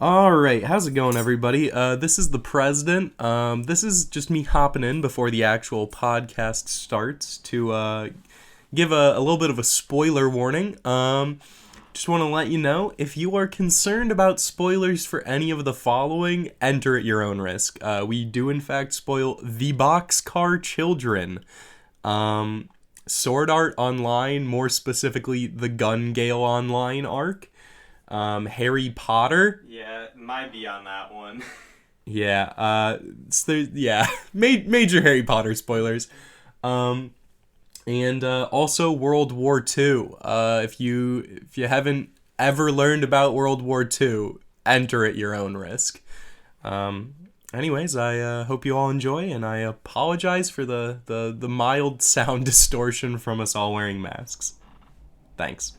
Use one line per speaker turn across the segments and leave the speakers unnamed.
Alright, how's it going, everybody? This is the president. This is just me hopping in before the actual podcast starts to give a little bit of a spoiler warning. Just want to let you know, if you are concerned about spoilers for any of the following, enter at your own risk. We do, in fact, spoil The Boxcar Children, Sword Art Online, more specifically the Gun Gale Online arc, Harry Potter.
Yeah, might be on that one.
Major Harry Potter spoilers. And also World War II. If you haven't ever learned about World War II, enter at your own risk. Anyways, I hope you all enjoy, and I apologize for the mild sound distortion from us all wearing masks. Thanks.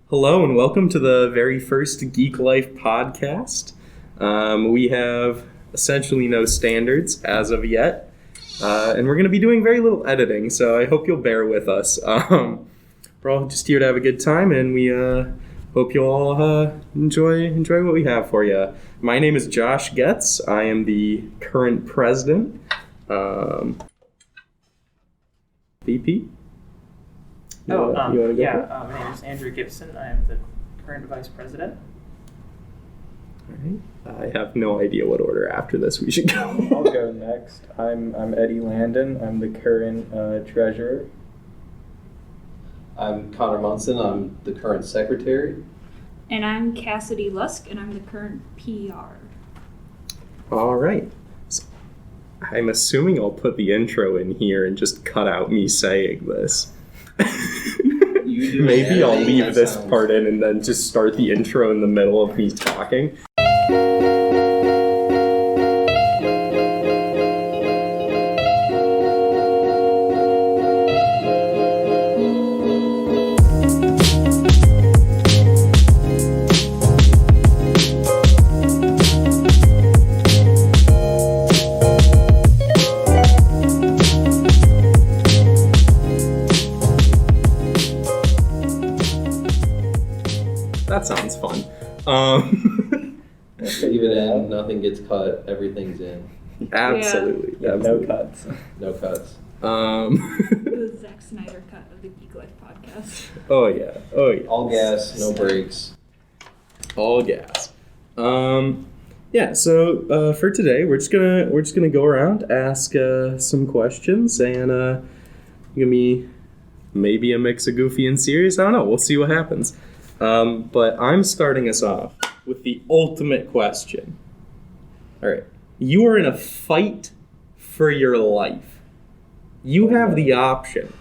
Hello and welcome to the very first Geek Life podcast. We have essentially no standards as of yet, and we're going to be doing very little editing, so I hope you'll bear with us. We're all just here to have a good time, and we hope you all enjoy what we have for you. My name is Josh Getz. I am the current president. VP?
My name is Andrew Gibson. I am the current vice president.
All right. I have no idea what order after this we should go.
I'll go next. I'm Eddie Landon. I'm the current treasurer.
I'm Connor Munson. I'm the current secretary.
And I'm Cassidy Lusk, and I'm the current PR.
All right. So I'm assuming I'll put the intro in here and just cut out me saying this. Maybe I'll leave this part in and then just start the intro in the middle of me talking. That sounds fun.
Even in, nothing gets cut, everything's in.
Absolutely.
Yeah,
absolutely.
no cuts.
No cuts.
The Zack Snyder cut of the Geek Life podcast.
Oh yeah.
All gas, no brakes.
All gas. So for today, we're just gonna go around, ask some questions, and gonna be maybe a mix of goofy and serious. I don't know. We'll see what happens. But I'm starting us off with the ultimate question. All right. You are in a fight for your life. You have the option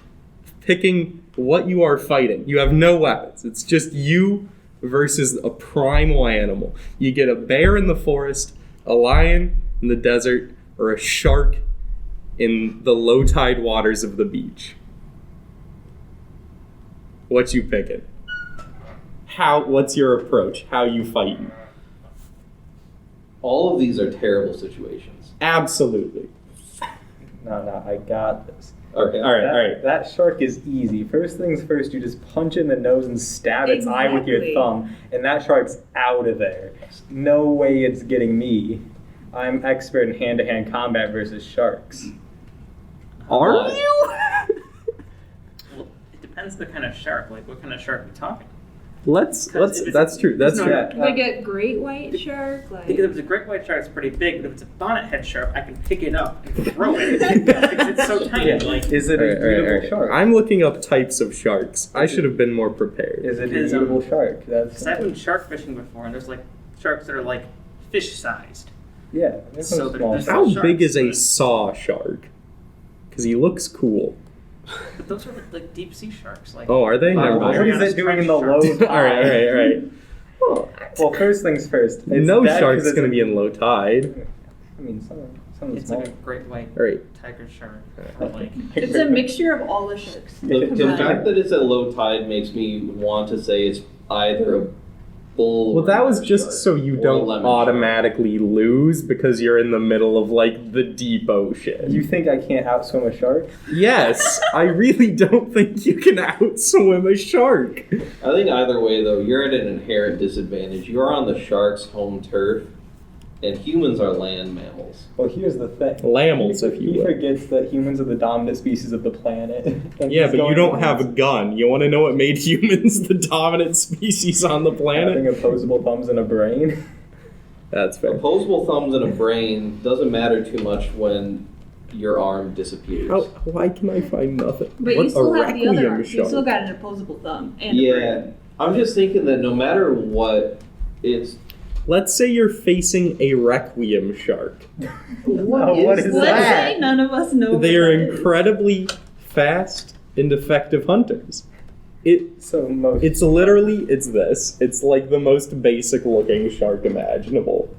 of picking what you are fighting. You have no weapons. It's just you versus a primal animal. You get a bear in the forest, a lion in the desert, or a shark in the low tide waters of the beach. What you picking? What's your approach? How you fighting?
All of these are terrible situations.
Absolutely.
No, I got this.
Okay, all right.
That shark is easy. First things first, you just punch it in the nose and stab its eye with your thumb, and that shark's out of there. No way it's getting me. I'm expert in hand-to-hand combat versus sharks.
Are you?
Well, it depends the kind of shark. Like, what kind of shark are we talking?
That's true.
Like a great white shark?
Because if it's a great white shark, it's pretty big, but if it's a bonnet head shark, I can pick it up and throw it. Because it's so tiny.
Yeah. Is it a beautiful shark?
I'm looking up types of sharks. I should have been more prepared.
Is it a beautiful shark?
Because I've been shark fishing before, and there's like sharks that are like fish-sized.
Yeah.
So there's
How
sharks,
big is a
but-
saw shark? Because he looks cool.
But those are like deep sea sharks. Like,
Oh, are they? Never
What
mind.
is it doing in the low
Sharks.
tide?
All right.
Well, first things first.
No shark's going to be in low tide.
I mean, some
It's like a great white
All right.
tiger shark. Or like,
It's a mixture of all the sharks.
The
combined.
fact that it's at low tide makes me want to say it's either full.
Well, that was
shark.
just so you
Or a
don't
lemon
automatically lose because you're in the middle of, like, the deep ocean.
You think I can't outswim a shark?
Yes, I really don't think you can outswim a shark.
I think either way, though, you're at an inherent disadvantage. You're on the shark's home turf, and humans are land mammals.
Well, here's the thing.
Lammals, if you
He
will.
forgets that humans are the dominant species of the planet. And
Yeah,
he's
but you
going
don't
on
have a
this-
gun. You want to know what made humans the dominant species on the
having
planet?
opposable thumbs and a brain.
That's fair.
Opposable thumbs and a brain doesn't matter too much when your arm disappears.
Why can I find nothing?
But
What
you still
a
have the other
Requiem
arm. You still
Shark.
got an opposable thumb and a
Yeah,
brain.
I'm just thinking that no matter what, it's
Let's say you're facing a Requiem Shark.
What is
Let's
that?
say none of us know what
They are
that is.
incredibly fast and effective hunters.
So most.
It's literally, it's this. It's like the most basic looking shark imaginable.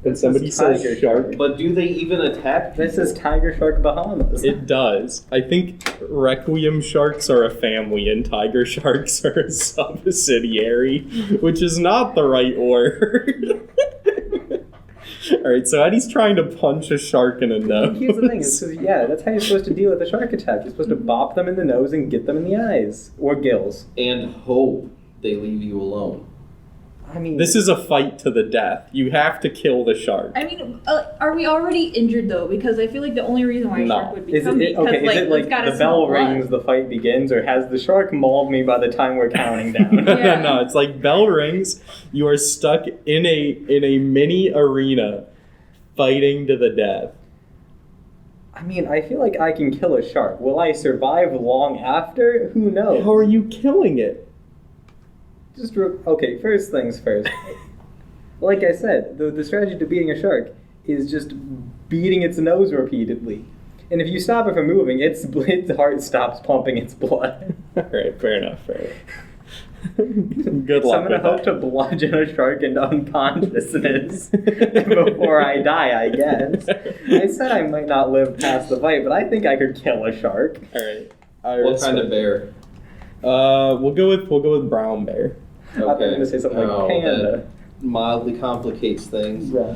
And
This
somebody
is
says
tiger
shark.
shark.
But do they even attack?
This is Tiger Shark Bahamas.
It does. I think Requiem sharks are a family and tiger sharks are a subsidiary, which is not the right word. Alright, so Eddie's trying to punch a shark in a nose.
Here's the thing, is 'cause, yeah, that's how you're supposed to deal with a shark attack. You're supposed to bop them in the nose and get them in the eyes. Or gills.
And hope they leave you alone.
I mean...
This is a fight to the death. You have to kill the shark.
I mean, are we already injured though? Because I feel like the only reason why a
No.
shark would
Is
become me
it, okay, is it
it's
like
gotta
the
smell
bell
blood.
rings, the fight begins, or has the shark mauled me by the time we're counting down?
Yeah.
No, it's like bell rings. You are stuck in a mini arena fighting to the death.
I mean, I feel like I can kill a shark. Will I survive long after? Who knows?
How are you killing it?
Okay, first things first. Like I said, the strategy to beating a shark is just beating its nose repeatedly. And if you stop it from moving, its heart stops pumping its blood.
Alright, fair enough, fair enough. Good
So
luck
I'm gonna
with
hope
that.
to bludgeon a shark into unconsciousness before I die, I guess. I said I might not live past the fight, but I think I could kill a shark.
Alright.
What kind of bear?
We'll go with brown bear.
I thought you were gonna say something like
Oh,
panda.
that mildly complicates things.
Right.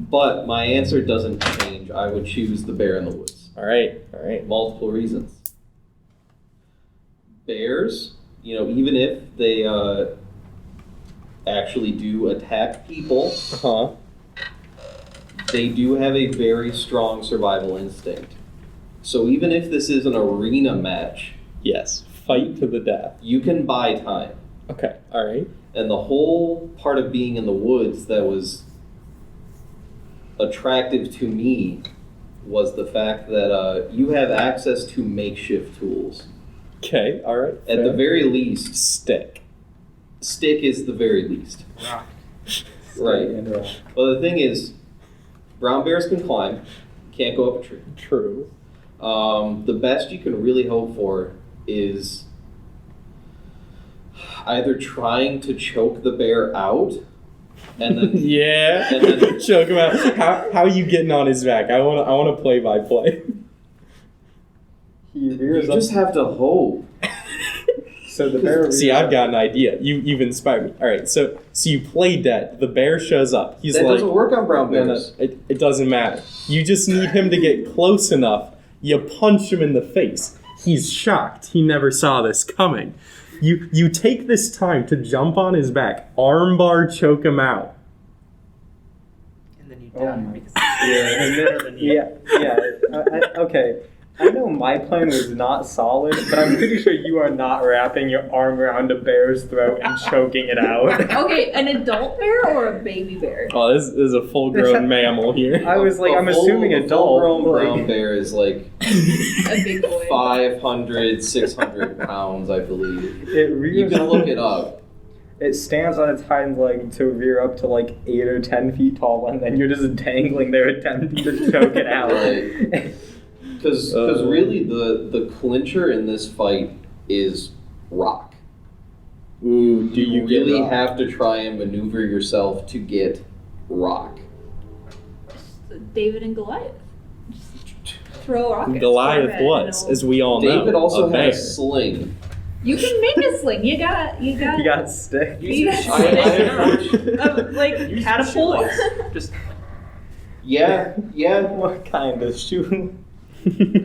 But my answer doesn't change. I would choose the bear in the woods.
Alright.
Multiple reasons. Bears, even if they actually do attack people,
Uh-huh.
they do have a very strong survival instinct. So even if this is an arena match,
Yes. Fight to the death.
you can buy time.
Okay, alright.
And the whole part of being in the woods that was attractive to me was the fact that you have access to makeshift tools.
Okay, alright.
At the very least,
stick.
stick is the very least.
Rock.
Right.
And rock.
Well, the thing is, brown bears can climb, can't go up a tree.
True.
The best you can really hope for is either trying to choke the bear out, and then
Yeah.
And then-
Choke him out. How you getting on his back? I wanna play by play.
He
you
rears up.
just have to hope.
So the bear.
See, I've got an idea. You've inspired me. Alright, so you play dead. The bear shows up. He's
That
like,
doesn't work on brown
no,
bears.
it doesn't matter. You just need him to get close enough. You punch him in the face. He's shocked. He never saw this coming. You take this time to jump on his back, armbar choke him out.
And then you
Oh
die
my-
because
Yeah.
it's better than you.
Yeah. Okay. I know my plan was not solid, but I'm pretty sure you are not wrapping your arm around a bear's throat and choking it out.
Okay, an adult bear or a baby bear?
Oh, this is a full-grown mammal here.
I was like, I'm assuming
a
adult.
full-grown
like-
brown bear is like
A big boy.
500, 600 pounds, I believe.
It
You
rears
can
up.
look it up.
It stands on its hind leg to rear up to like 8 or 10 feet tall, and then you're just dangling there attempting to choke it out.
Right. Because really the clincher in this fight is rock.
Ooh, do
You
you get
really
rock?
have to try and maneuver yourself to get rock.
David and Goliath. Just throw rockets.
Goliath
Fire
was,
at
as we all know,
David also
a bear.
had a sling
You can make a sling. You got.
You got stick.
You got like catapult.
Just
Yeah.
What kind of shoe?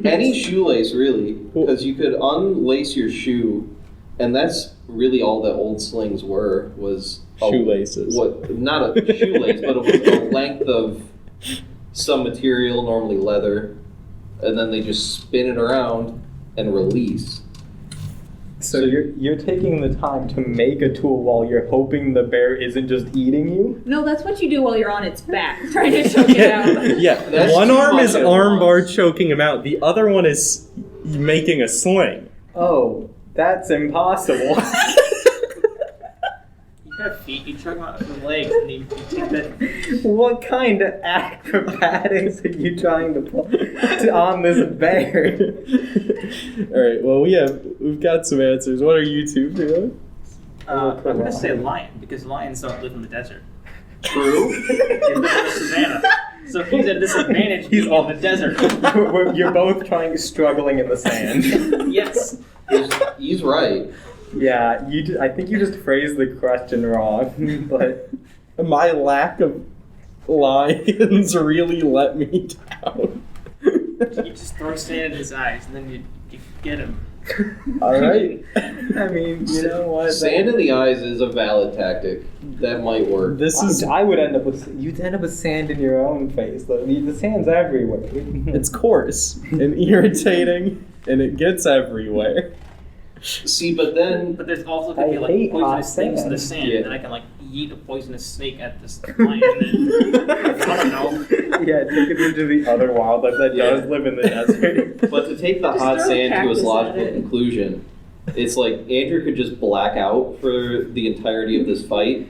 Any shoelace, really. Because you could unlace your shoe, and that's really all that old slings were, was...
Shoelaces.
Not a shoelace, but it was a length of some material, normally leather, and then they just spin it around and release.
So you're taking the time to make a tool while you're hoping the bear isn't just eating you?
No, that's what you do while you're on its back, trying to choke it out.
Yeah,
That's
one
too
arm
much
is
at
armbar
once.
choking him out. The other one is making a sling.
Oh, that's impossible.
you have feet. You choke them out with the legs, and you take the.
What kind of acrobatics are you trying to pull on this bear?
All right. Well, we've got some answers. What are you two doing?
I'm gonna say lion because lions don't live in the desert.
True.
They live in the savannah. So he's at a disadvantage. He's on the desert.
You're both struggling in the sand.
Yes.
He's right.
Yeah, I think you just phrased the question wrong, but
My lack of lions really let me down.
You just throw sand in his eyes, and then you get him.
All right.
I mean, you know what?
Sand in the eyes is a valid tactic. That might work.
This is
I would end up with you'd end up with sand in your own face. The sand's everywhere.
it's coarse and irritating, and it gets everywhere.
See, but then
But there's also gonna
I
be like
hate
poisonous
hot
things in the
sand.
sand,
Yeah.
and I can like yeet a poisonous snake at this lion. And then, I don't know.
Yeah, take it into the other wildlife that does live in the desert.
But to take the
Just
hot
throw a
sand to
cactus
its
at
logical
it.
conclusion, it's like Andrew could just black out for the entirety of this fight,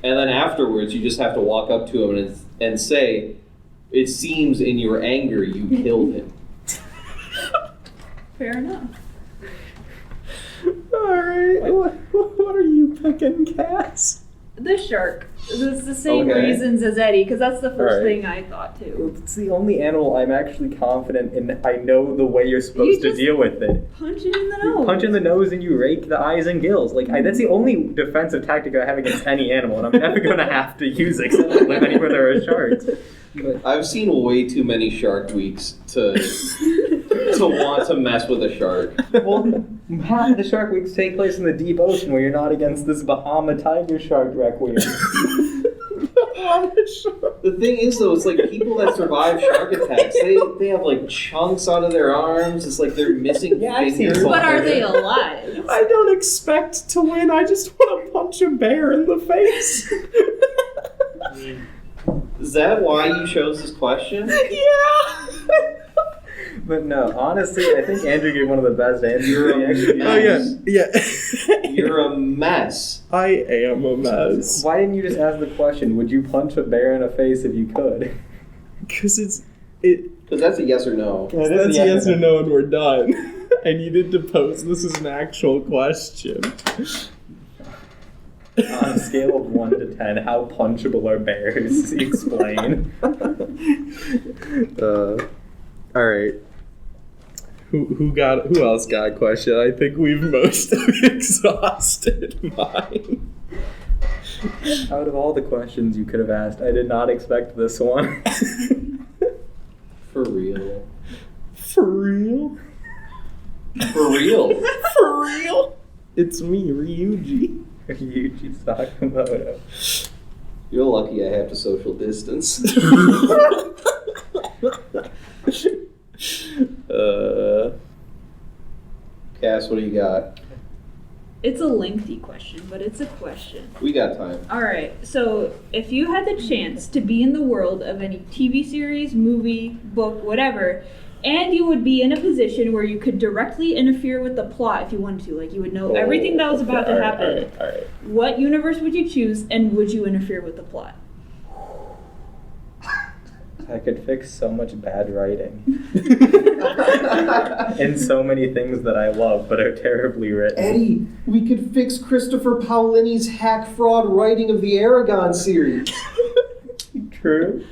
and then afterwards you just have to walk up to him and say, "It seems in your anger you killed him."
Fair enough.
All right. What are you picking, Cass?
The shark. It's the same
Okay.
reasons as Eddie, because that's the first
Alright.
thing I thought too.
It's the only animal I'm actually confident in. I know the way you're supposed
You
to
just-
deal with it.
Punch it in the
You
nose.
punch in the nose and you rake the eyes and gills. That's the only defensive tactic I have against any animal, and I'm never gonna have to use it except to live anywhere there are sharks. But
I've seen way too many Shark Weeks to want to mess with a shark.
well, half the shark weeks take place in the deep ocean where you're not against this Bahama tiger shark requiem.
The thing is, though, it's like people that survive shark attacks, they have like chunks out of their arms. It's like they're missing
Yeah, I've seen
fingers.
some.
But are they alive?
I don't expect to win. I just want to punch a bear in the face.
I mean,
Is that why you chose this question?
Yeah.
But no, honestly, I think Andrew gave one of the best answers.
You're
He
a
actually
Oh
did.
yeah.
You're a mess.
I am a mess.
Why didn't you just ask the question, would you punch a bear in the face if you could?
Because it.
Because that's a yes or no.
That's yes or no, and we're done. I needed to pose this is an actual question.
On a scale of 1 to 10, how punchable are bears? Explain.
All right. Who else got a question? I think we've most exhausted mine.
Out of all the questions you could have asked, I did not expect this one.
For real.
For real?
For real.
For real? It's me, Ryuji.
Yuji Sakamoto.
You're lucky I have to social distance. Cass, what do you got?
It's a lengthy question, but it's a question.
We got time.
Alright, so if you had the chance to be in the world of any TV series, movie, book, whatever, and you would be in a position where you could directly interfere with the plot if you wanted to, like you would know everything that was about to happen,
All right.
what universe would you choose and would you interfere with the plot?
I could fix so much bad writing. And so many things that I love but are terribly written.
Eddie, we could fix Christopher Paolini's hack fraud writing of the Aragon series.
True.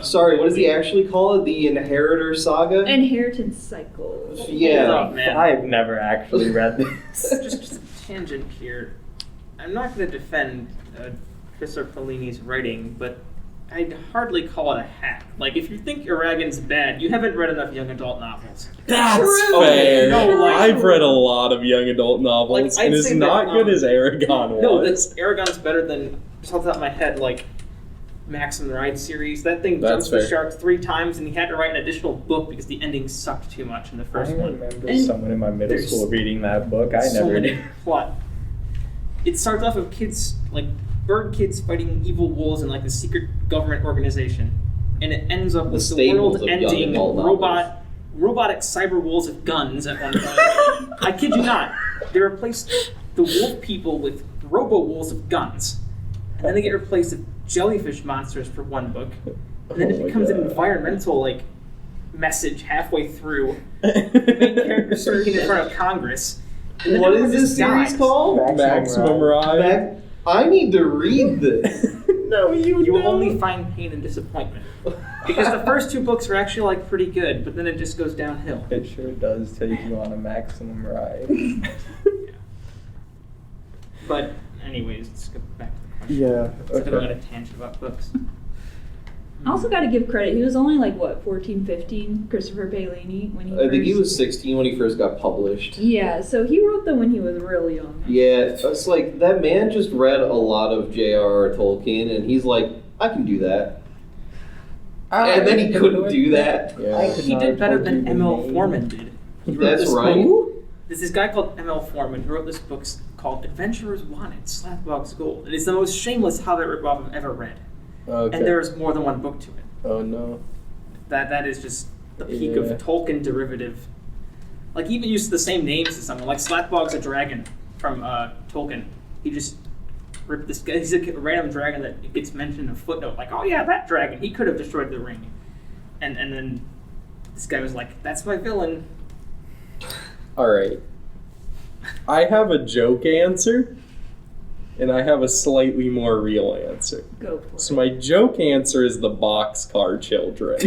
Sorry, what does he actually call it? The Inheritor Saga?
Inheritance Cycle.
Yeah.
Hold up, man.
I've never actually read this.
just a tangent here. I'm not going to defend Christopher Paolini's writing, but I'd hardly call it a hack. Like, if you think Eragon's bad, you haven't read enough young adult novels.
That's
True.
fair.
No, like-
I've read a lot of young adult novels,
Like, I'd
and it's
say
not
that,
good as Aragon
No,
was.
Aragon's better than, just off the top of my head, like, Maxim Ride series. That thing
That's
jumps the
fair.
shark 3 times, and he had to write an additional book because the ending sucked too much in the
I
first one.
remember
And
someone in my middle
there's
school reading that book. I
So
never
many
did.
plot. It starts off with kids, like bird kids fighting evil wolves in like the secret government organization, and it ends up with the
staples of young
world-ending
adult novels.
robotic cyber wolves with guns at one point. I kid you not. They replaced the wolf people with robo wolves with guns, and then they get replaced with jellyfish monsters for one book, and then
Oh
it
my
becomes an
God.
environmental like message halfway through. The main character speaking in front of Congress. And then
What
everyone
is
just
this series
dies.
called?
Maximum Ride.
I need to read this.
No, you
You will
don't.
only find pain and disappointment. Because the first 2 books are actually like pretty good, but then it just goes downhill.
It sure does take you on a maximum ride.
But anyways, let's go back to the question.
Yeah.
Let's go on a tangent about books.
I also got to give credit. He was only like, what, 14, 15, Christopher Paolini, when he
I think he
first-
was 16 when he first got published.
Yeah, so he wrote them when he was real young.
Yeah, it's like that man just read a lot of J.R.R. Tolkien, and he's like, I can do that. And then he couldn't do that.
Yeah.
He did better than M.L. Foreman did. He wrote
That's
this
right.
book- There's this guy called M.L. Foreman who wrote this book called Adventurers Wanted, Slapbog's Gold. It is the most shameless Hobbit ripoff I've ever read.
Okay.
And there's more than one book to it.
Oh no.
That is just the peak
Yeah.
of Tolkien derivative. Like, he even used the same names as someone. Like, Slapbog's a dragon from Tolkien. He just ripped this guy. He's a random dragon that gets mentioned in a footnote. Like, oh yeah, that dragon. He could have destroyed the ring. And then this guy was like, that's my villain.
All right. I have a joke answer, and I have a slightly more real answer.
Go for
So
it.
my joke answer is the Boxcar Children.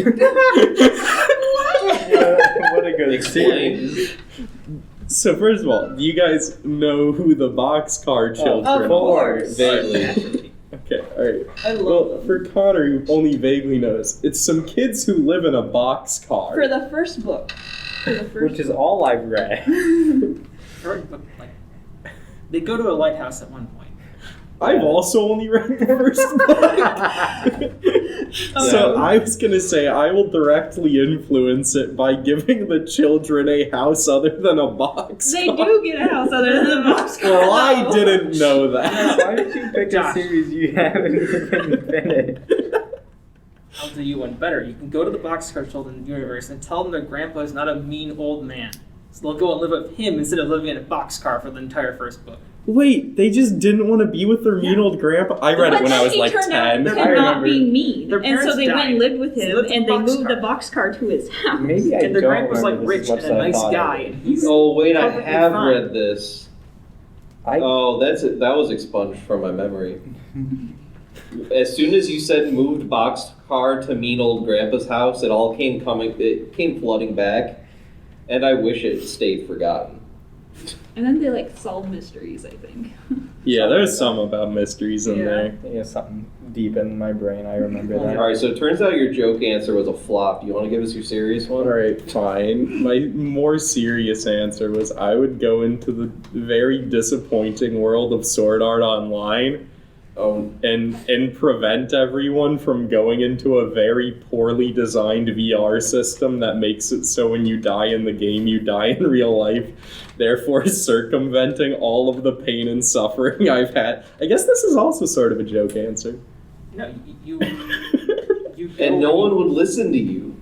What a good series.
Explain.
So first of all, do you guys know who the Boxcar Children
Of
are?
course.
Vaguely.
Naturally.
Okay, all right.
I love
Well,
them.
for Connor, who only vaguely knows, it's some kids who live in a boxcar.
For the first book. For the first
Which is all I've read.
Short book, like, they go to a lighthouse at one point.
I've also only read the first book. So I was going to say I will directly influence it by giving the children a house other than a box.
They do get a house other than the box.
Well, I didn't know that.
Why did you pick a
Josh.
series you haven't even finished?
I'll do you one better. You can go to the Boxcar Children universe and tell them their grandpa is not a mean old man. So they'll go and live with him instead of living in a boxcar for the entire first book.
Wait, they just didn't want to be with their mean old grandpa? I read it
But
when I
then
was
he
like
turned out
10.
to
I
not
remember.
be mean.
Their
And so
parents
they went and
died.
lived with
They
him,
lived in
and they
a
moved the
boxcar.
boxcar to his house.
Maybe I
And their
don't
grandpa's like
remember this
rich
as much
and a
as I
nice
thought
guy,
it
and he's
Oh wait, I
perfectly
have
fine.
read this. Oh, that was expunged from my memory. As soon as you said moved boxcar to mean old grandpa's house, it came flooding back, and I wish it stayed forgotten.
And then they like solve mysteries, I think.
Yeah, there's some about mysteries in
Yeah.
there.
Yeah, something deep in my brain. I remember that.
All right, so it turns out your joke answer was a flop. Do you want to give us your serious one?
Alright, fine. My more serious answer was I would go into the very disappointing world of Sword Art Online and prevent everyone from going into a very poorly designed VR system that makes it so when you die in the game, you die in real life, therefore circumventing all of the pain and suffering I've had. I guess this is also sort of a joke answer.
No, you
And no one would listen to you.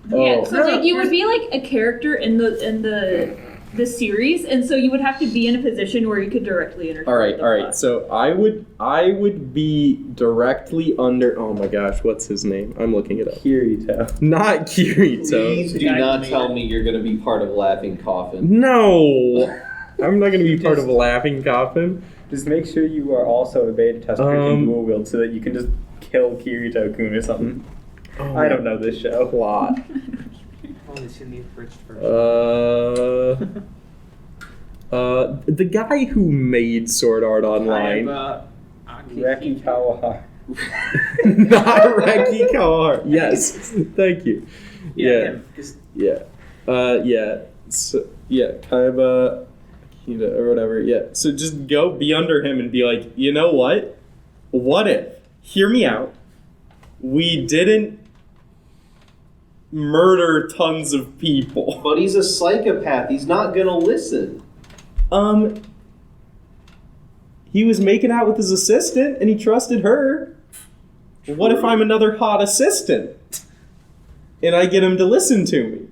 Yeah,
Oh.
so like you would be like a character in the series, and so you would have to be in a position where you could directly interact.
All right,
with the
all right.
plot.
So I would be directly under. Oh my gosh, what's his name? I'm looking it up.
Kirito.
Not Kirito.
Please
the
do
guy who
not
made
tell
it.
me you're going to be part of Laughing Coffin.
No, I'm not going to be part of a laughing coffin.
Just make sure you are also a beta tester who can dual wield so that you can just kill Kirito-kun or something. I don't know this show.
Plot.
I've only seen the first version.
The guy who made Sword Art Online.
Reki Kawahara.
Not Reki Kawahara. Yes, thank you. Yeah.
him, 'cause
Yeah. So, Kaiba, Akita, or whatever. Yeah. So just go be under him and be like, you know what? What if? Hear me out. We didn't murder tons of people.
But he's a psychopath. He's not gonna listen.
He was making out with his assistant and he trusted her. What if I'm another hot assistant? And I get him to listen to me?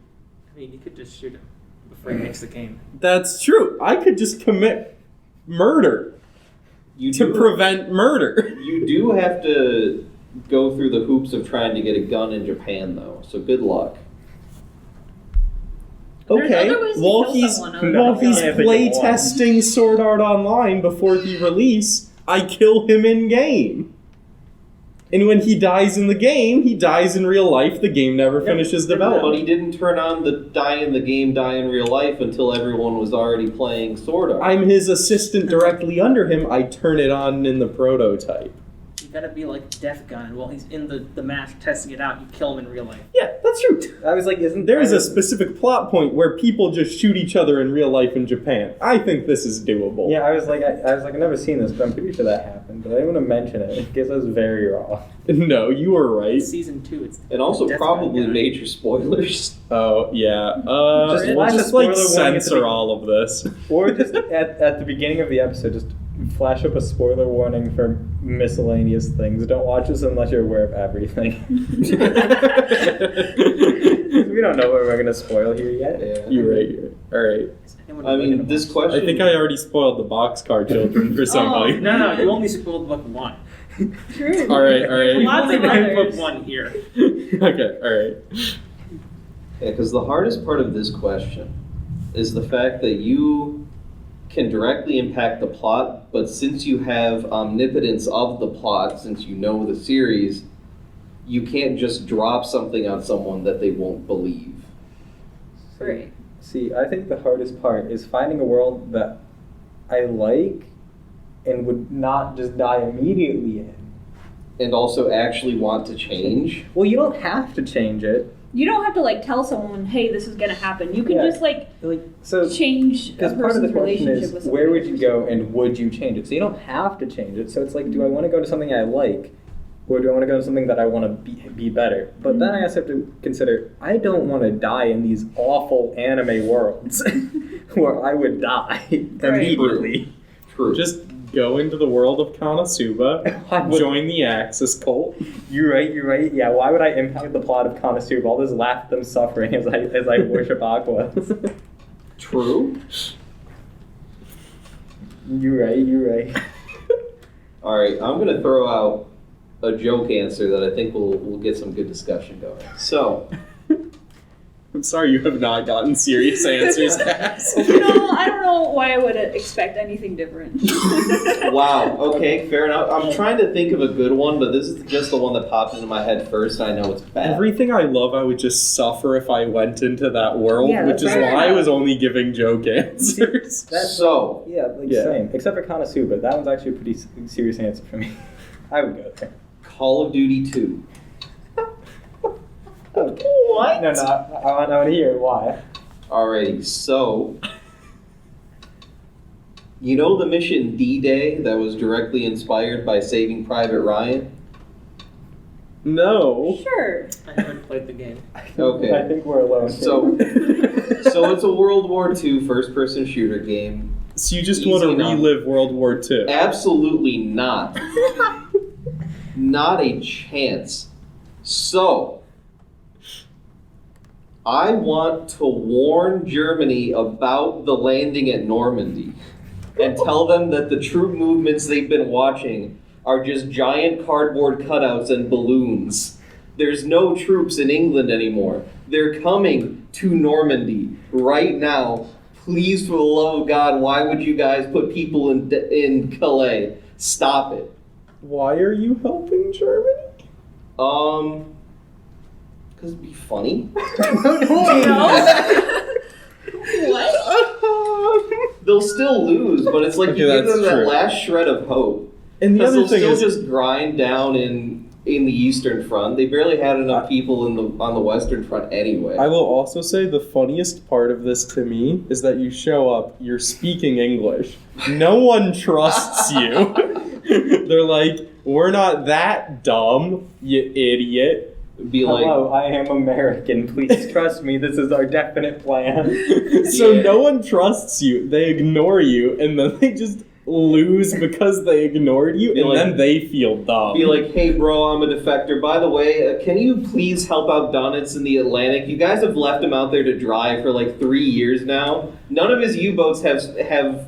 I mean, you could just shoot him before he makes the game.
That's true. I could just commit murder to prevent murder.
You do have to go through the hoops of trying to get a gun in Japan, though. So good luck.
There's
Okay,
other ways to
while
kill
he's
someone other
while
than
he's
gun.
play testing Sword Art Online before the release, I kill him in game. And when he dies in the game, he dies in real life. The game never finishes
But
development.
he didn't turn on the die in the game, die in real life until everyone was already playing Sword Art.
I'm his assistant directly under him. I turn it on in the prototype.
You gotta be like Death Gun, and while he's in the match testing it out, you kill him in real life.
Yeah, that's true.
I was like, isn't
There is a specific plot point where people just shoot each other in real life in Japan. I think this is doable.
Yeah, I was like, I've never seen this, but I'm pretty sure that happened. But I didn't want to mention it in case I was very wrong.
No, you were right.
Season 2, it's
And also
Death
probably
Gun guy.
major spoilers.
Oh yeah.
Just
We'll
flash a
just like
spoiler warning at the
censor all of this.
Or just at the beginning of the episode, just flash up a spoiler warning for miscellaneous things. Don't watch this unless you're aware of everything. We don't know what we're going to spoil here yet.
Yeah.
You're right. All right.
I mean, this question.
I think I already spoiled the boxcar children for somebody.
No, you only spoiled book 1.
True.
All right.
We've
Lots
only
of
read
others.
book 1 here.
Okay. All right.
Yeah, because the hardest part of this question is the fact that you can directly impact the plot, but since you have omnipotence of the plot, since you know the series, you can't just drop something on someone that they won't believe.
Right.
See, I think the hardest part is finding a world that I like and would not just die immediately in.
And also actually want to change.
Well, you don't have to change it.
You don't have to like tell someone, hey, this is gonna happen. You can
Yeah.
just like
So,
change a
because part of the
person's
question
relationship
is,
with
where
somebody.
would you go and would you change it? So you don't have to change it. So it's like, do I want to go to something I like, or do I want to go to something that I want to be better? But then I also have to consider, I don't want to die in these awful anime worlds where I would die immediately.
True.
Just go into the world of Konosuba, join the Axis cult.
You're right. Yeah, why would I impact the plot of Konosuba? I'll just laugh at them suffering as I worship Aqua.
True.
You're right.
All right, I'm going to throw out a joke answer that I think will get some good discussion going. So,
I'm sorry you have not gotten serious answers, Cass.
No, I don't know why I would expect anything different.
wow, okay, fair enough. I'm trying to think of a good one, but this is just the one that popped into my head first, and I know it's bad.
Everything I love, I would just suffer if I went into that world,
Yeah,
which is
that's
why
fair
I was only giving joke answers.
So,
Same. Except for Konosuba, that one's actually a pretty serious answer for me. I would go there.
Call of Duty 2.
Okay.
What?
No, I want to hear why.
Alrighty, so you know the mission D-Day that was directly inspired by Saving Private Ryan?
No.
Sure.
I haven't played the game.
Okay.
I think we're alone.
So it's a World War II first-person shooter game.
So you just
Easy
want to
enough.
relive World War II?
Absolutely not. Not a chance. So, I want to warn Germany about the landing at Normandy and tell them that the troop movements they've been watching are just giant cardboard cutouts and balloons. There's no troops in England anymore. They're coming to Normandy right now. Please, for the love of God, why would you guys put people in Calais? Stop it.
Why are you helping Germany?
Because it'd be funny.
What?
They'll still lose, but it's like
Okay,
you give
that's
them that
true.
last shred of hope.
And the
Because
other
they'll
thing
still
is,
just grind down in the Eastern Front. They barely had enough people on the Western Front anyway.
I will also say the funniest part of this to me is that you show up, you're speaking English. No one trusts you. They're like, we're not that dumb, you idiot.
Be like,
Hello, I am American. Please trust me. This is our definite plan.
So
Yeah.
no one trusts you. They ignore you, and then they just lose because they ignored you,
Be
and
like-
then they feel dumb.
be like, hey bro, I'm a defector. By the way, can you please help out Donitz in the Atlantic? You guys have left him out there to dry for like 3 years now. None of his U-boats have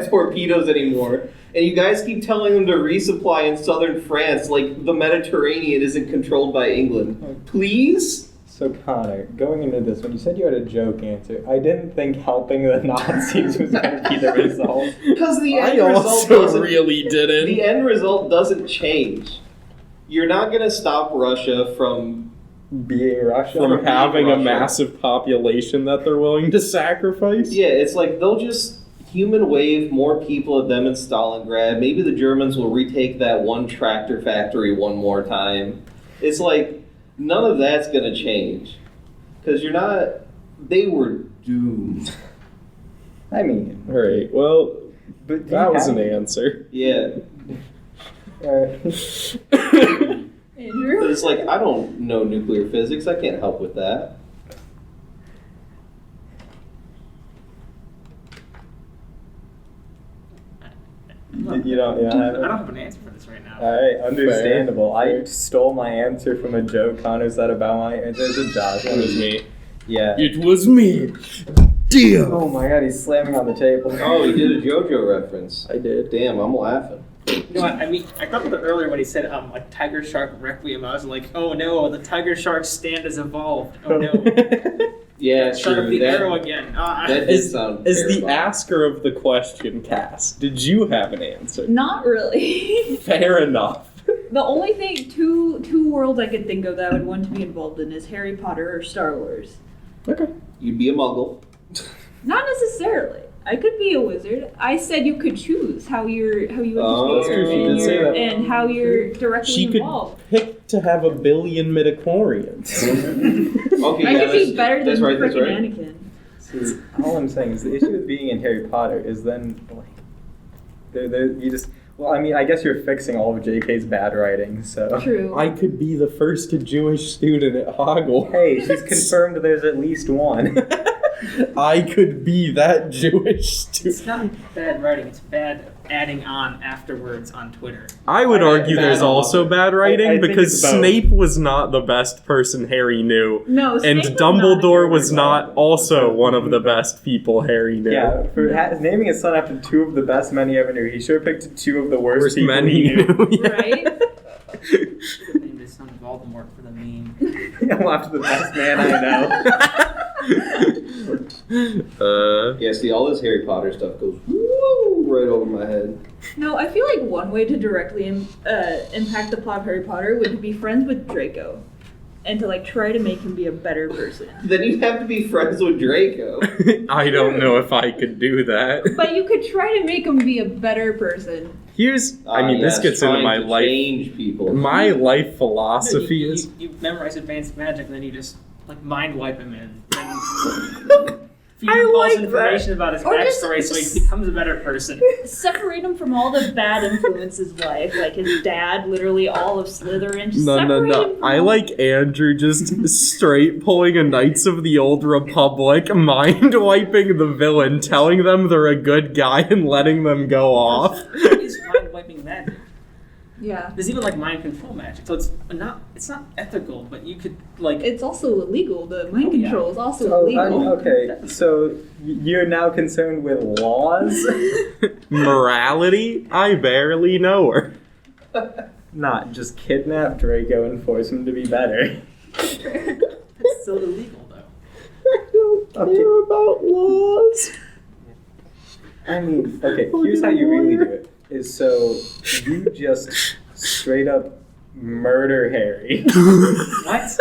torpedoes anymore. And you guys keep telling them to resupply in southern France like the Mediterranean isn't controlled by England. Please?
So Connor, going into this, when you said you had a joke answer, I didn't think helping the Nazis was going to be the result.
Because the
I
end result
also
doesn't
really didn't.
the end result doesn't change. You're not gonna stop Russia from
Being Russia.
From having a
Russia.
massive population that they're willing to sacrifice.
Yeah, it's like they'll just human wave more people at them in Stalingrad. Maybe the Germans will retake that one tractor factory one more time. It's like none of that's gonna change. Because you're not they were doomed.
I mean,
Alright, well,
but
that was an answer.
Yeah.
Andrew?
But it's like I don't know nuclear physics, I can't help with that.
You don't.
I
Yeah.
don't have an answer for this right now.
All right, understandable.
Fair.
I stole my answer from a joke Connor said about my answer. It's a Josh.
It was me.
Yeah.
It was me. Damn.
Oh my god, he's slamming on the table.
Oh, he did a JoJo reference.
I did.
Damn, I'm laughing.
You know what? I mean, I thought about it earlier when he said like Tiger Shark Requiem. I was like, oh no, the Tiger Shark stand has evolved. Oh no,
Yeah,
shut up
true.
the arrow again.
That did
Is,
sound
is the
terrifying.
asker of the question, Cass, did you have an answer?
Not really.
Fair enough.
The only thing, two worlds I could think of that I would want to be involved in is Harry Potter or Star Wars.
Okay.
You'd be a muggle.
Not necessarily. I could be a wizard. I said you could choose how you
Oh,
educate
that's true. She
and,
did say that.
and how you're directly
She could
involved.
pick to have 1 billion midichlorians.
Okay,
I
yeah,
could be better than
that's right, that's
frickin'
right.
Anakin.
See, all I'm saying is the issue with being in Harry Potter is then like, you just. Well, I mean, I guess you're fixing all of J.K.'s bad writing, so.
True.
I could be the first Jewish student at Hogwarts.
Hey, she's confirmed there's at least one.
I could be that Jewish
It's
student.
not bad writing. It's bad adding on afterwards on Twitter.
I would argue
Bad
there's also bad writing
I think
because
it's both.
Snape was not the best person Harry knew.
No,
And
Snape was
Dumbledore
not
was not also one of the best people Harry knew.
Yeah, for naming his son after 2 of the best men he ever knew, he should have picked 2 of the worst
Worst
people
men
he
he
knew.
knew.
right?
Named his son Voldemort for the meme.
Well, after the best man I know.
Yeah, see, all this Harry Potter stuff goes woo right over my head.
No, I feel like one way to directly impact the plot of Harry Potter would be friends with Draco, and to like try to make him be a better person.
Then you'd have to be friends with Draco.
I don't know if I could do that.
But you could try to make him be a better person.
Here's, I mean, this
Yes,
gets into
trying
my
to
life.
Change people.
My life
No,
philosophy
you,
is.
you memorize advanced magic, and then you just like mind wipe him in. And feed
I
him false
like that.
information about his
Or just-
backstory, so he becomes a better person.
Separate him from all the bad influences in life, like his dad, literally all of Slytherin. Just
No.
separate him from
I
all-
like Andrew just straight pulling a Knights of the Old Republic, mind wiping the villain, telling them they're a good guy and letting them go off.
What is mind wiping magic?
Yeah.
There's even like mind control magic, so it's not ethical, but you could like
It's also illegal. The mind
Oh, yeah.
control is also
So,
illegal.
okay, so you're now concerned with laws?
Morality? I barely know her.
Not just kidnap Draco and force him to be better.
it's still illegal though.
I don't care about laws.
I mean, okay, here's how you really do it. is so you just straight up murder Harry.
What?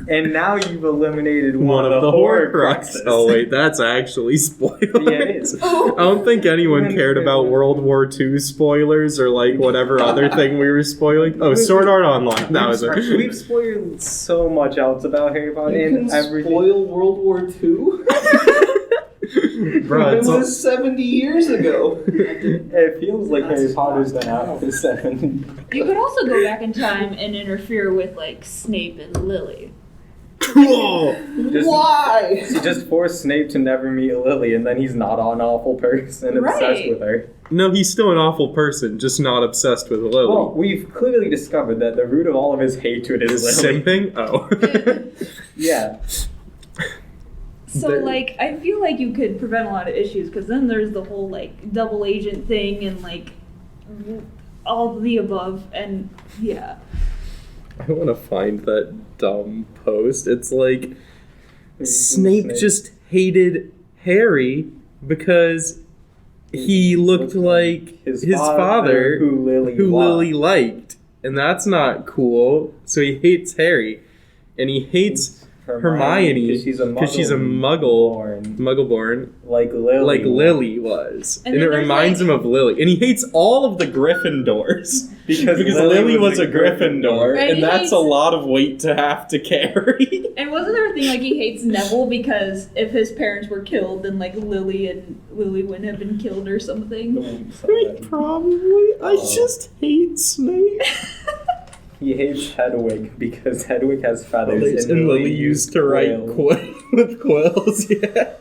And now you've eliminated one of the Horcruxes.
Oh wait, that's actually spoilers.
Yeah, it is.
I don't think anyone cared about World War II spoilers or like whatever other thing we were spoiling. Oh, Sword Art Online. That was it.
We've spoiled so much else about Harry Potter
You
and
can
everything.
spoil World War II?
Bro,
It
it's
was 70 years ago.
It feels like Harry Potter's been out for 7.
You could also go back in time and interfere with like Snape and Lily.
Whoa!
Why?
You just force Snape to never meet Lily, and then he's not an awful person obsessed
Right.
with her.
No, he's still an awful person, just not obsessed with Lily.
Well, we've clearly discovered that the root of all of his hatred is Lily.
Simping? Oh.
Yeah.
So
There-
like I feel like you could prevent a lot of issues because then there's the whole like double agent thing and like all of the above and yeah.
I want to find that dumb post. It's like Snape just hated Harry because he looked like his father
who Lily
Lily
loved.
liked. And that's not cool. So he hates Harry. And he hates Hermione
because she's a
Muggle-born,
like Lily.
like Lily was.
And
And,
then
it
there's,
reminds
like-
him of Lily. And he hates all of the Gryffindors.
Because
Lily was a Gryffindor.
And
And
he
that's
hates-
a lot of weight to have to carry.
And wasn't there a thing like he hates Neville because if his parents were killed then like Lily wouldn't have been killed or something?
Probably. I just hate Snape.
He hates Hedwig because Hedwig has feathers
And Lily used to write with quills, yeah.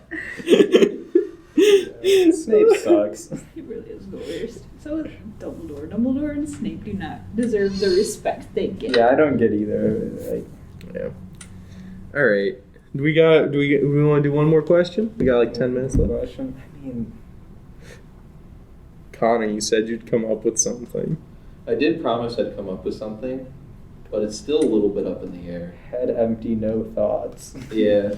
Snape sucks.
He really is the worst. So is Dumbledore. Dumbledore and Snape do not deserve the respect they get.
Yeah, I don't get either. Like,
Yeah. All right. Do we want to do one more question? We got like 10 minutes left.
Question. I mean,
Connor, you said you'd come up with something.
I did promise I'd come up with something, but it's still a little bit up in the air.
head empty, no thoughts.
Yeah.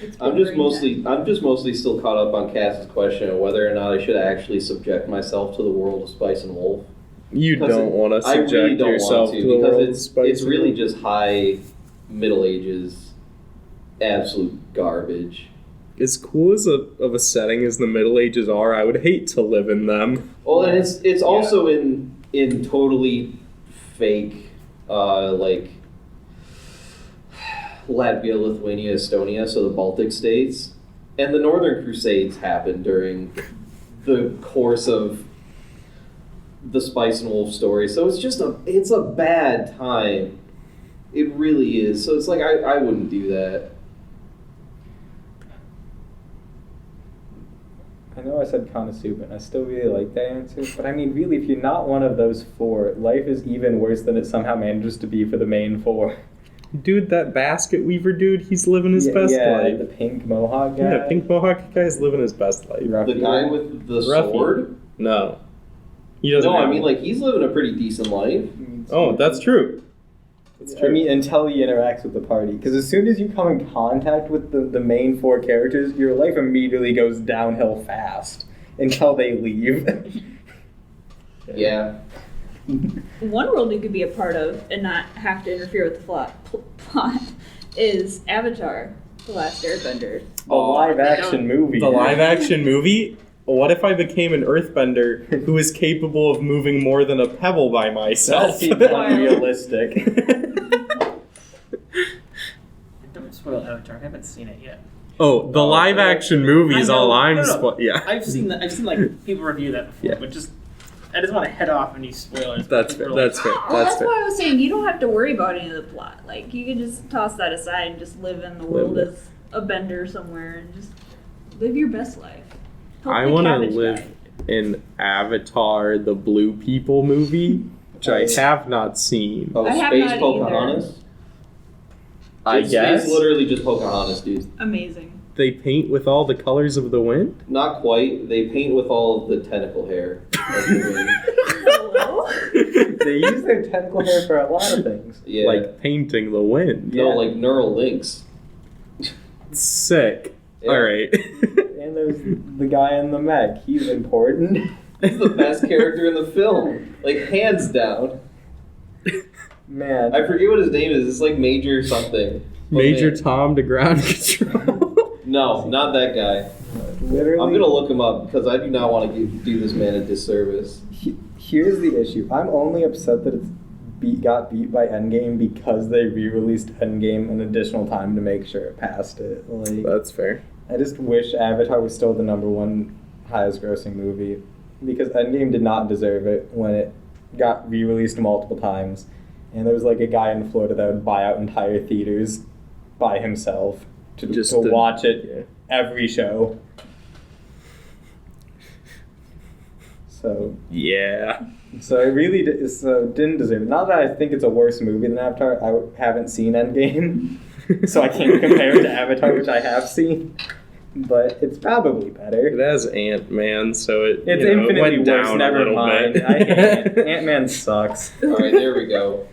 It's
I'm just
boring.
mostly still caught up on Cass's question of whether or not I should actually subject myself to the world of Spice and Wolf.
You
Because
don't want to
I really
subject
don't
yourself
want
to the world of
because
Spice
it's
and
really
Wolf.
just high Middle Ages, absolute garbage.
As cool as of a setting as the Middle Ages are, I would hate to live in them.
Well, and it's also in totally fake, like Latvia, Lithuania, Estonia, so the Baltic states, and the Northern Crusades happened during the course of the Spice and Wolf story. So it's a bad time. It really is. So it's like I wouldn't do that.
I know I said Konosuba, and I still really like that answer, but I mean, really, if you're not one of those four, life is even worse than it somehow manages to be for the main four.
Dude, that basket weaver dude, he's living his best life.
The pink mohawk guy.
Yeah, Pink Mohawk guy's living his best life.
The guy with the
Ruffy.
sword?
No. He doesn't
No, I
have
mean,
one.
like, he's living a pretty decent life.
Oh, that's true. That's true.
I mean, until he interacts with the party. Because as soon as you come in contact with the main four characters, your life immediately goes downhill fast until they leave.
Yeah.
One world you could be a part of and not have to interfere with the plot is Avatar: The Last Airbender.
A live-action movie.
The live-action movie? What if I became an earthbender who is capable of moving more than a pebble by
That
myself?
seems unrealistic.
Don't spoil Avatar. I haven't seen it yet.
Oh, the live-action movie is
I know.
all I'm
No.
yeah.
I've seen like people review that before,
Yeah.
but I just want to head off any spoilers.
That's
People
fair.
are
That's fair.
Well,
That's
that's
fair.
why I was saying you don't have to worry about any of the plot. Like you can just toss that aside and just live in the world
Live.
as a bender somewhere and just live your best life. Help
I
the
want to
cabbage
live
guy.
in Avatar: The Blue People movie, which I have not seen.
Oh,
I have
Space
not
Pocahontas?
I
It's
guess
literally just Pocahontas, dude.
Amazing.
they paint with all the colors of the wind.
Not quite. They paint with all of the tentacle hair. of the wind.
Hello?
They use their tentacle hair for a lot of things.
Yeah.
Like painting the wind.
No,
Yeah.
like neural links.
Sick.
Yeah.
All right.
And there's the guy in the mech. He's important.
He's the best character in the film. Like, hands down.
Man.
I forget what his name is. It's like Major something.
Major Tom to ground control.
No, not that guy.
Literally.
I'm going to look him up because I do not want to do this man a disservice.
Here's the issue. I'm only upset that got beat by Endgame because they re-released Endgame an additional time to make sure it passed it. Like,
That's fair.
I just wish Avatar was still the #1 highest grossing movie because Endgame did not deserve it when it got re-released multiple times. And there was like a guy in Florida that would buy out entire theaters by himself to watch it every show. So
yeah.
So it really didn't deserve it. Not that I think it's a worse movie than Avatar. I haven't seen Endgame, so I can't compare it to Avatar, which I have seen. But it's probably better.
It has Ant-Man, so
It's infinitely
went
worse.
down
Never
a little
mind.
bit.
I hate Ant-Man sucks.
All right, there we go.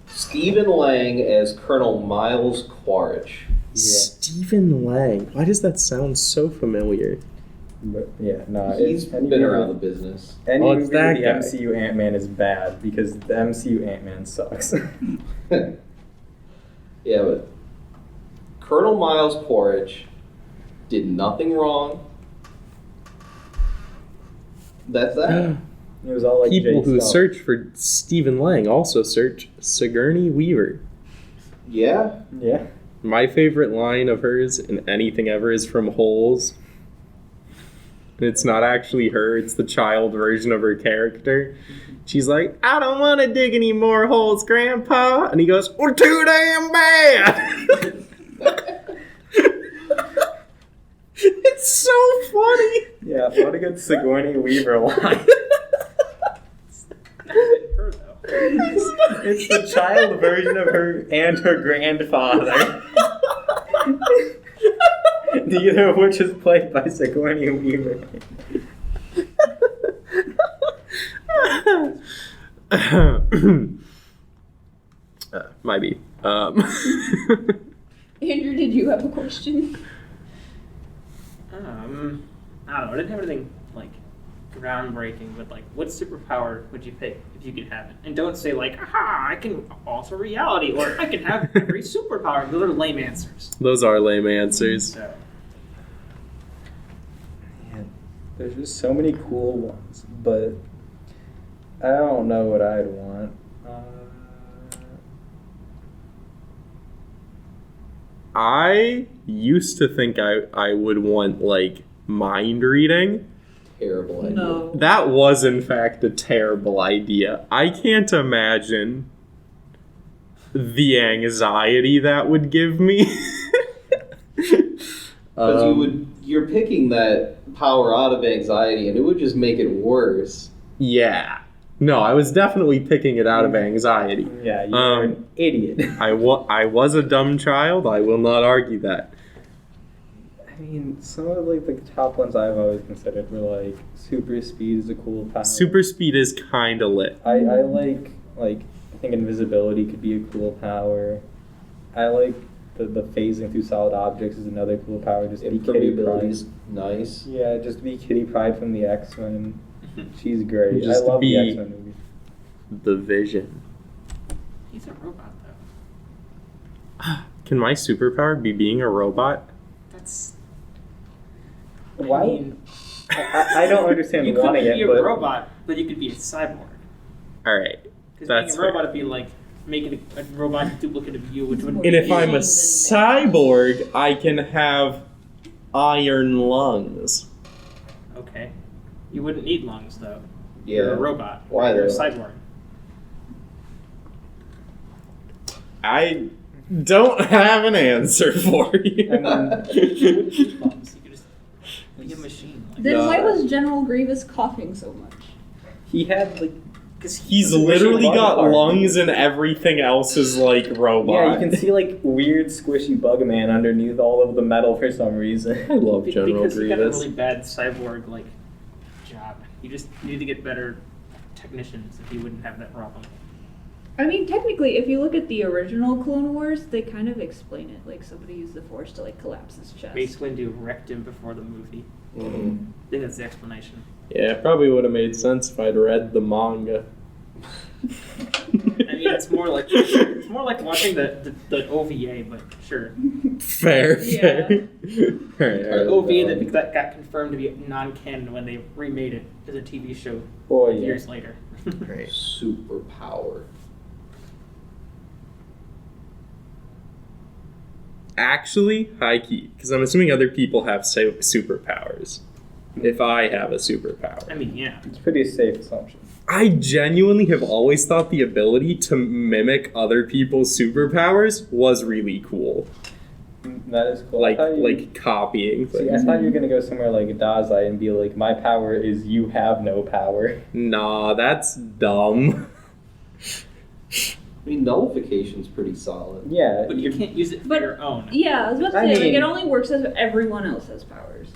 Stephen Lang as Colonel Miles Quaritch.
Yeah.
Stephen Lang. Why does that sound so familiar?
But yeah, no.
He's been around the business.
Any
Oh, it's
movie
that
with the
guy.
MCU Ant-Man is bad because the MCU Ant-Man sucks.
Yeah, but Colonel Miles Quaritch did nothing wrong. That's that.
It was all like
People
Jay
who
Stuff.
search for Stephen Lang also search Sigourney Weaver.
Yeah.
Yeah.
My favorite line of hers in anything ever is from Holes. It's not actually her, it's the child version of her character. She's like, I don't want to dig any more holes, Grandpa. And he goes, we're too damn bad. It's so funny.
Yeah, what a good Sigourney Weaver line.
Her, though.
It's the child version of her and her grandfather. Neither of which is played by Sigourney Weaver.
Might be.
Andrew, did you have a question?
I don't know. I didn't have anything like groundbreaking, but like, what superpower would you pick if you could have it? And don't say like, aha, I can alter reality, or I can have every superpower. Those are lame answers.
Those are lame answers.
So,
Man, there's just so many cool ones, but I don't know what I'd want.
I used to think I would want, like, mind reading.
Terrible idea.
No.
That was, in fact, a terrible idea. I can't imagine the anxiety that would give me.
Because you're picking that power out of anxiety, and it would just make it worse.
Yeah. No, I was definitely picking it out of anxiety.
Yeah, you're an idiot.
I was a dumb child. I will not argue that.
I mean, some of like the top ones I've always considered were like super speed is a cool power.
Super speed is kind of lit.
I like I think invisibility could be a cool power. I like the phasing through solid objects is another cool power. Just be Kitty
Impermeability
Pryde.
is nice.
Yeah, just be Kitty Pryde from the X-Men. She's great.
Just
I love
be-
the X-Men movie.
The Vision.
he's a robot, though.
Can my superpower be being a robot?
That's.
Why?
I mean,
I don't understand
you could
wanting
be
it,
a
but
robot, but you could be a cyborg.
All right.
Because
That's
being a robot would be like making a robot duplicate of you, which would.
And if I'm a
Than
cyborg, I can have iron lungs.
Okay. You wouldn't need lungs, though.
Yeah.
You're a robot.
Why,
You're a
though?
cyborg.
I don't have an answer for you.
I mean,
You wouldn't need lungs. You could just be a machine. Like,
Then
No.
why was General Grievous coughing so much?
he had like.
because
He's
It's a
literally
squishy
got
bug part.
lungs and everything else is like robot.
Yeah, you can see like weird squishy bug man underneath all of the metal for some reason.
I love General
because he got a
Grievous.
really bad cyborg like job. You just need to get better technicians if you wouldn't have that problem.
I mean, technically, if you look at the original Clone Wars, they kind of explain it. Like, somebody used the Force to, like, collapse his chest.
Basically, to wrecked him before the movie.
Mhm.
I think that's the explanation.
Yeah, it probably would have made sense if I'd read the manga.
I mean, it's more like watching the OVA, but sure.
Fair.
Yeah.
The OVA that got confirmed to be non-canon when they remade it as a TV show years later.
Right.
Superpower.
Actually, high key, because I'm assuming other people have superpowers. If I have a superpower.
I mean, yeah.
It's a pretty safe assumption.
I genuinely have always thought the ability to mimic other people's superpowers was really cool.
That is cool.
Like copying
See,
things.
I thought you were gonna go somewhere like Dazai and be like, my power is you have no power.
Nah, that's dumb.
I mean, nullification's pretty solid.
Yeah.
But you can't use it for
But-
your own.
Yeah, I was about to
I
say, like,
mean-
it only works if everyone else has powers.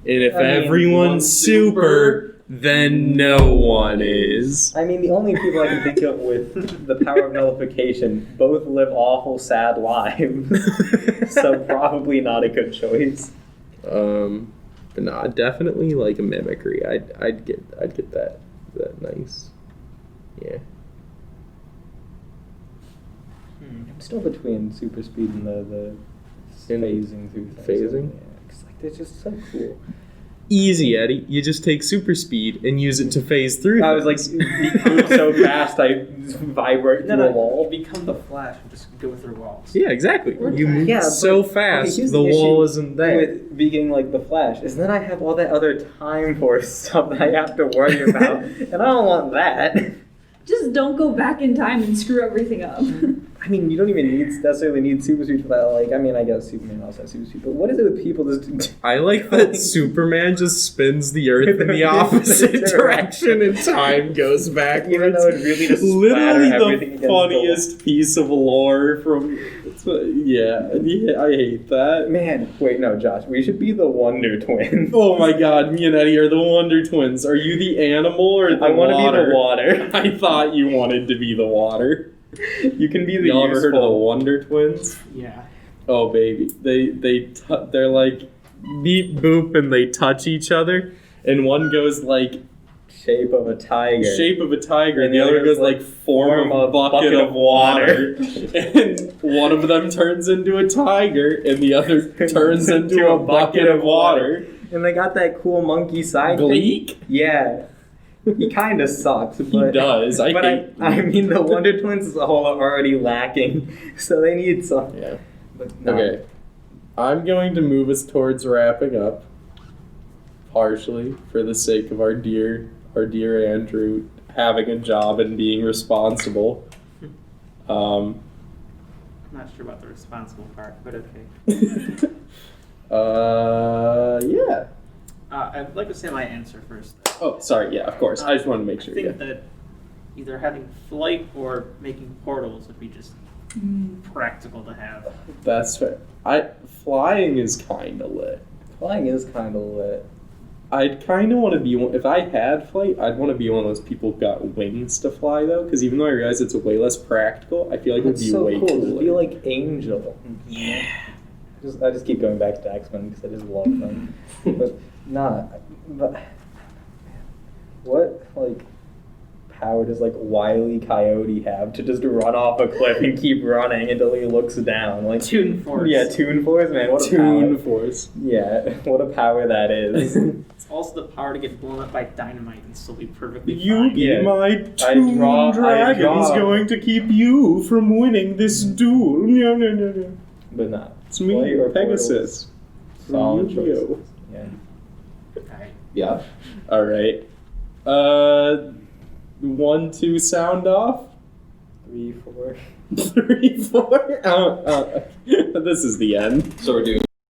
And if
I mean,
everyone's
one's
super, then no one is.
I mean, the only people I can think of with the power of nullification both live awful, sad lives. So probably not a good choice.
But nah, definitely like a mimicry. I'd get that nice. Yeah.
I'm still between super speed and the
And
phasing through things.
phasing?
Yeah, 'cause, like, they're just so cool.
Easy, Eddie. You just take super speed and use it to phase through.
I was like, move so fast, I vibrate through a
You
wall.
become the Flash and just go through walls.
yeah, exactly. You move
Yeah,
so
but-
fast,
okay, here's
the
issue
wall isn't there.
With being like the Flash, is then I have all that other time force stuff that I have to worry about, and I don't want that.
Just don't go back in time and screw everything up.
I mean, you don't even necessarily need super speed for that. Like, I mean, I guess Superman also has super speed, but what is it with people just?
I like that Superman just spins the Earth in the opposite direction and time goes backwards.
Even though it really just
literally
splatter everything
the
against
funniest piece of lore from. Yeah, I hate that.
Man, wait, no, Josh, we should be the Wonder Twins.
Oh my God, me and Eddie are the Wonder Twins. Are you the animal or the
I want to
water?
be the water.
I thought you wanted to be the water.
You can be the
Y'all ever heard of the
useful.
Wonder Twins?
Yeah.
Oh baby, they're like beep boop and they touch each other, and one goes like
Shape of a tiger.
shape of a tiger, and
And
the
the
other
other
goes
goes
like form of bucket of water, and one of them turns into a tiger, and the other turns into a bucket of water.
And they got that cool monkey side.
Gleek?
Yeah. He kind of sucks, but
He does. I
but
hate.
I mean, the Wonder Twins as a whole are already lacking, so they need some.
Yeah.
But no.
Okay. I'm going to move us towards wrapping up, partially for the sake of our dear Andrew having a job and being responsible.
I'm not sure about the responsible part, but okay.
Yeah.
I'd like to say my answer first.
Oh, sorry. Yeah, of course. I just wanted to make
I
sure.
think
Yeah.
that either having flight or making portals would be just practical to have.
That's fair. Flying is kind of lit.
Flying is kind of lit.
I'd kind of want to be one. If I had flight, I'd want to be one of those people who got wings to fly, though. Because even though I realize it's way less practical, I feel like it would
It's
be
so
way
cool.
cooler.
Just be like Angel. Yeah. I just keep going back to X-Men because I just love them. But what like power does like Wile E. Coyote have to just run off a cliff and keep running until he looks down? Like
Toon Force.
Yeah, Toon Force, man. What a
Toon
power.
Force.
Yeah, what a power that is.
It's also the power to get blown up by dynamite and still be perfectly
You
fine.
be
Yeah.
my Toon
I
Dragon's
draw.
going to keep you from winning this duel. No, no, no, no.
But not.
It's me,
Flight or
Pegasus.
Solid
From Yu-Gi-Oh.
choice. Yeah.
Alright.
Yeah.
All right. 1, 2, sound off.
3, 4.
3, 4. This is the end.
So we're doing